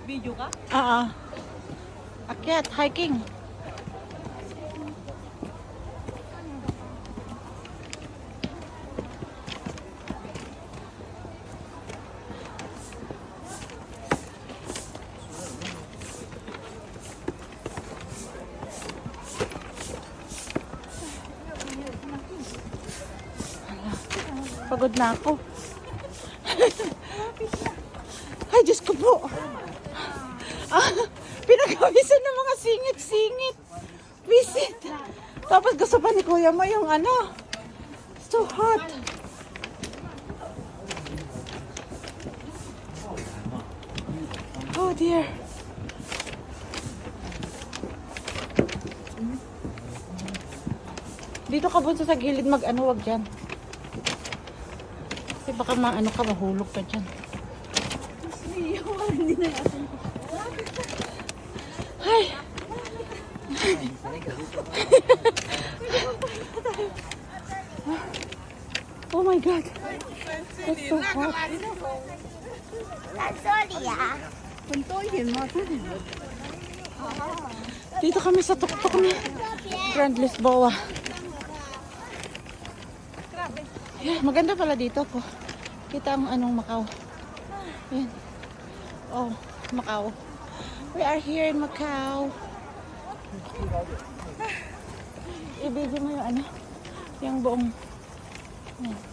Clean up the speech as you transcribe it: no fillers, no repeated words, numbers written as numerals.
Video ka? Oo. Akyat, hiking. Pagod na ako. Ay, Diyos ko po. Pinagawisan ng mga singit-singit. Visit. Tapos gusto pa ni kuya mo yung ano. It's too hot. Oh dear. Dito ka bunso sa gilid mag-ano, wag dyan. Kasi baka maano ka, mahulog ka dyan. Hindi na natin. Ay! Oh my God! That's so hot. Dito kami sa tuktok ni Grand Lisboa. Yeah, maganda pala dito po. Kita ang anong Macau. Yan. Oh, Macau. We are here in Macau. I-video mo yung ano, yung buong. Yan.